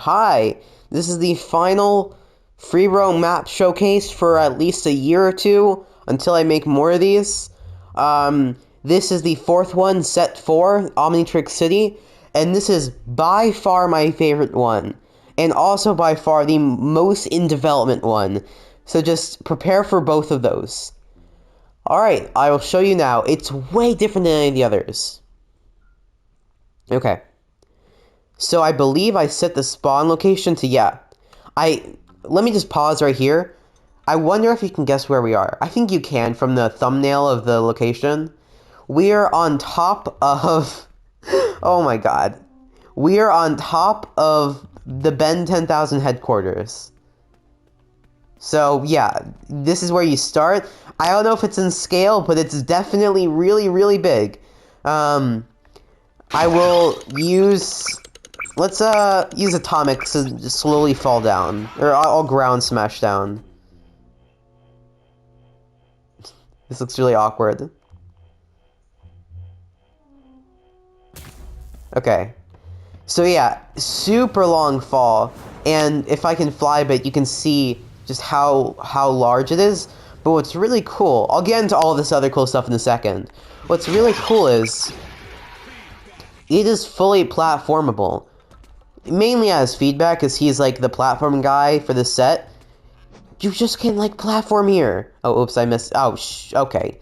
Hi, this is the final free roam map showcase for at least a year or two until I make more of these. This is the fourth one, set 4, Omnitrix City, and this is by far my favorite one, and also by far the most in development one, so just prepare for both of those. Alright, I will show you now. It's way different than any of the others. Okay. So I believe I set the spawn location to, let me just pause right here. I wonder if you can guess where we are. I think you can from the thumbnail of the location. We are on top of, oh my god. We are on top of the Ben 10,000 headquarters. So yeah, this is where you start. I don't know if it's in scale, but it's definitely really, really big. I will use... Let's use atomics to just slowly fall down. Or I'll ground smash down. This looks really awkward. Okay. So yeah, super long fall. And if I can fly a bit, you can see just how large it is. But what's really cool, I'll get into all this other cool stuff in a second. What's really cool is it is fully platformable. Mainly as feedback, because he's like the platform guy for the set. You just can like platform here. Oh, oops, I missed. Oh, okay.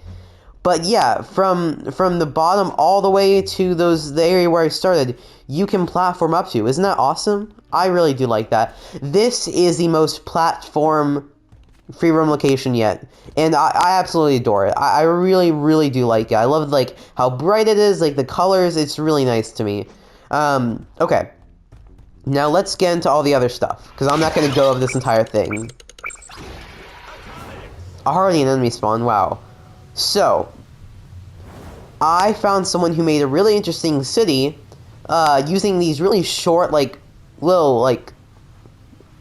But yeah, from the bottom all the way to the area where I started, you can platform up to. Isn't that awesome? I really do like that. This is the most platform free roam location yet, and I absolutely adore it. I really, really do like it. I love like how bright it is, like the colors. It's really nice to me. Okay. Now let's get into all the other stuff, because I'm not going to go over this entire thing. Already an enemy spawn, wow. So, I found someone who made a really interesting city, using these really short, like, little, like,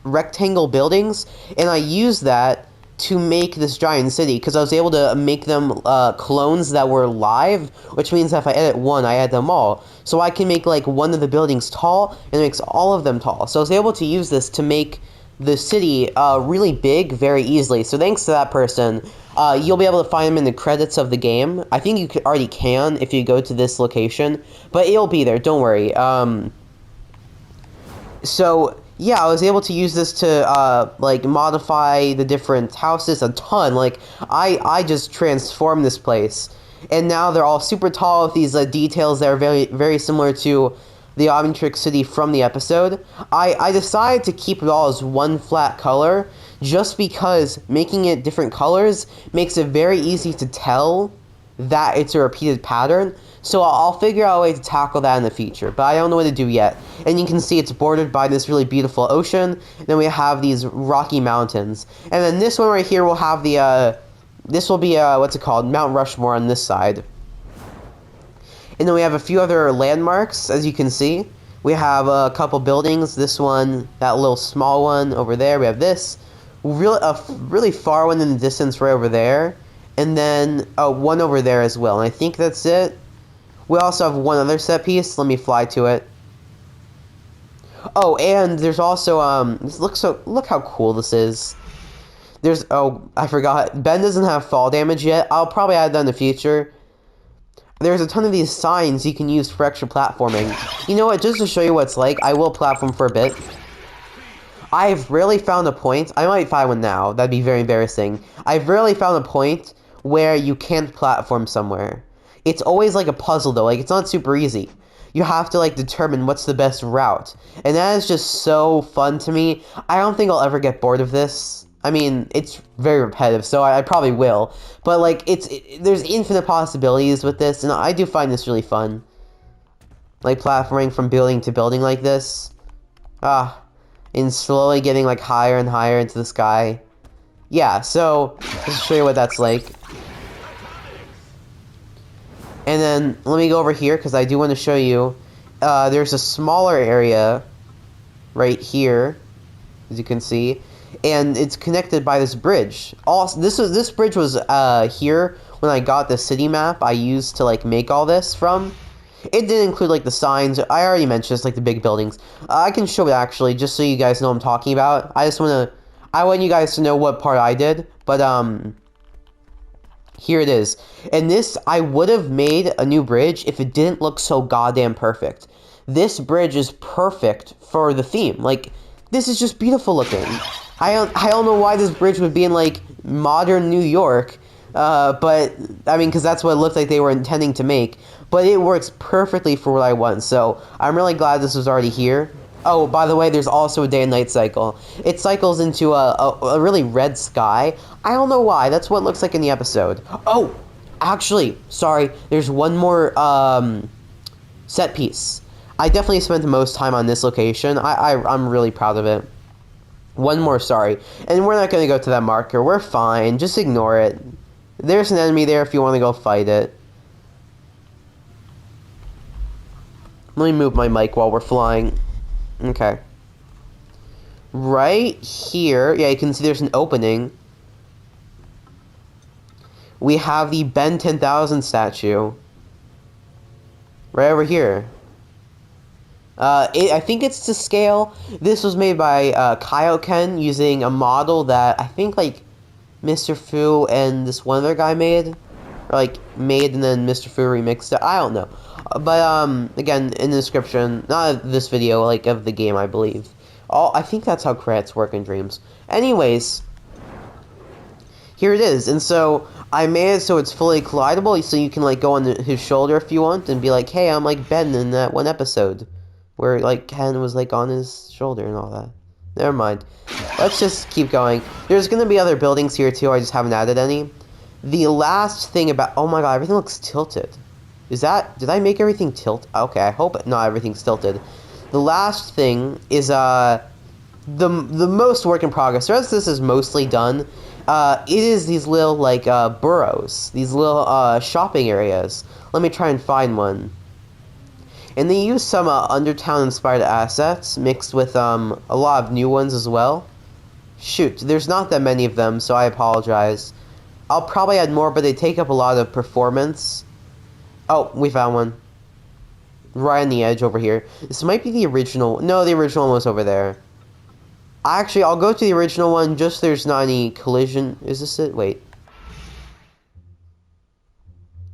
rectangle buildings, and I used that to make this giant city, because I was able to make them clones that were live, which means that if I edit one, I add them all. So I can make like one of the buildings tall, and it makes all of them tall. So I was able to use this to make the city really big very easily. So thanks to that person, you'll be able to find them in the credits of the game. I think you already can if you go to this location, but it'll be there, don't worry. So yeah, I was able to use this to, like, modify the different houses a ton. Like, I just transformed this place. And now they're all super tall with these details that are very, very similar to the Omnitrix City from the episode. I decided to keep it all as one flat color, just because making it different colors makes it very easy to tell that it's a repeated pattern. So I'll figure out a way to tackle that in the future, but I don't know what to do yet. And you can see it's bordered by this really beautiful ocean, and then we have these rocky mountains. And then this one right here will have the, this will be, what's it called, Mount Rushmore on this side. And then we have a few other landmarks, as you can see. We have a couple buildings, this one, that little small one over there, we have this. A really far one in the distance right over there. And then, one over there as well, and I think that's it. We also have one other set piece. Let me fly to it. Oh, and there's also, look how cool this is. There's, oh, I forgot. Ben doesn't have fall damage yet. I'll probably add that in the future. There's a ton of these signs you can use for extra platforming. You know what, just to show you what it's like, I will platform for a bit. I've rarely found a point, I might find one now, that'd be very embarrassing. I've rarely found a point where you can't platform somewhere. It's always like a puzzle though, like it's not super easy. You have to like determine what's the best route. And that is just so fun to me. I don't think I'll ever get bored of this. I mean, it's very repetitive, so I probably will. But like, there's infinite possibilities with this, and I do find this really fun. Like platforming from building to building like this. And slowly getting like higher and higher into the sky. Yeah, so, just to show you what that's like. And then, let me go over here, because I do want to show you, there's a smaller area right here, as you can see, and it's connected by this bridge. Also, this bridge was here when I got the city map I used to like make all this from. It didn't include, like, the signs. I already mentioned it's like the big buildings. I can show it, actually, just so you guys know what I'm talking about. I want you guys to know what part I did, but, here it is. And this, I would have made a new bridge if it didn't look so goddamn perfect. This bridge is perfect for the theme. Like, this is just beautiful looking. I don't know why this bridge would be in, like, modern New York, but, I mean, because that's what it looked like they were intending to make. But it works perfectly for what I want, so I'm really glad this was already here. Oh, by the way, there's also a day and night cycle. It cycles into a really red sky. I don't know why. That's what it looks like in the episode. Oh, actually, sorry. There's one more set piece. I definitely spent the most time on this location. I'm really proud of it. One more, sorry. And we're not going to go to that marker. We're fine. Just ignore it. There's an enemy there if you want to go fight it. Let me move my mic while we're flying. Okay. Right here, yeah, you can see there's an opening. We have the Ben 10,000 statue. Right over here. I think it's to scale. This was made by Kaioken using a model that I think, like, Mr. Fu and this one other guy made. Or, like, made and then Mr. Fu remixed it. I don't know. But, again, in the description, not of this video, like, of the game, I believe. I think that's how credits work in Dreams. Anyways, here it is. And so, I made it so it's fully collidable, so you can, like, go on his shoulder if you want, and be like, hey, I'm, like, Ben in that one episode, where, like, Ken was, like, on his shoulder and all that. Never mind. Let's just keep going. There's gonna be other buildings here, too, I just haven't added any. The last thing about... Oh my god, everything looks tilted. Is that... Did I make everything tilt? Okay, I hope not everything's tilted. The last thing is, the most work in progress. The rest of this is mostly done. It is these little, like, burrows. These little, shopping areas. Let me try and find one. And they use some, Undertown-inspired assets, mixed with, a lot of new ones as well. Shoot, there's not that many of them, so I apologize. I'll probably add more, but they take up a lot of performance. Oh, we found one. Right on the edge over here. This might be the original. No, the original one was over there. Actually, I'll go to the original one, just so there's not any collision. Is this it? Wait.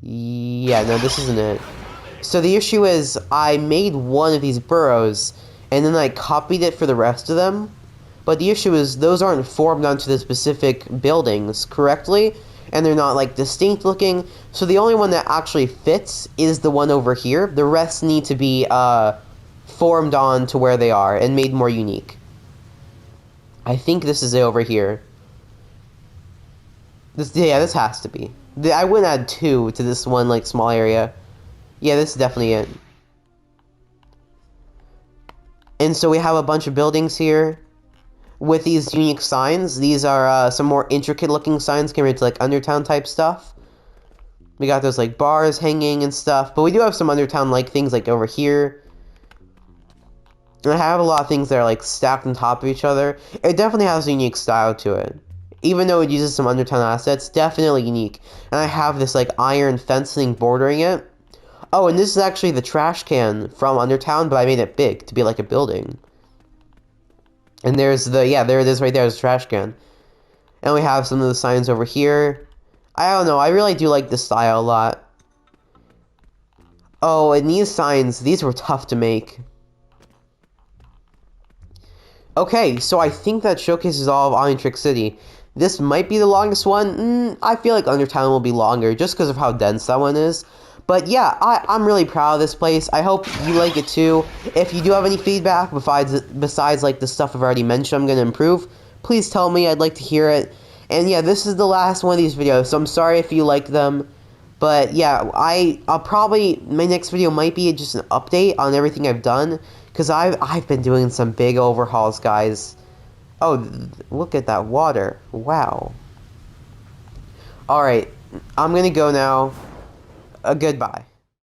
Yeah, no, this isn't it. So the issue is, I made one of these burrows, and then I copied it for the rest of them. But the issue is, those aren't formed onto the specific buildings correctly, and they're not, like, distinct looking, so the only one that actually fits is the one over here. The rest need to be, formed on to where they are, and made more unique. I think this is it over here. Yeah, this has to be. I wouldn't add two to this one, like, small area. Yeah, this is definitely it. And so we have a bunch of buildings here with these unique signs. These are some more intricate looking signs compared to, like, Undertown type stuff. We got those, like, bars hanging and stuff, but we do have some Undertown like things, like, over here. And I have a lot of things that are, like, stacked on top of each other. It definitely has a unique style to it. Even though it uses some Undertown assets, definitely unique. And I have this, like, iron fencing bordering it. Oh, and this is actually the trash can from Undertown, but I made it big to be like a building. And there's the, yeah, there it is right there, there's a trash can. And we have some of the signs over here. I don't know, I really do like this style a lot. Oh, and these signs, these were tough to make. Okay, so I think that showcases all of Omnitrix City. This might be the longest one. I feel like Undertown will be longer, just because of how dense that one is. But yeah, I'm really proud of this place. I hope you like it too. If you do have any feedback besides like the stuff I've already mentioned I'm going to improve, please tell me. I'd like to hear it. And yeah, this is the last one of these videos, so I'm sorry if you liked them. But yeah, I'll probably, my next video might be just an update on everything I've done, because I've been doing some big overhauls, guys. Oh, look at that water. Wow. Alright, I'm going to go now. Goodbye.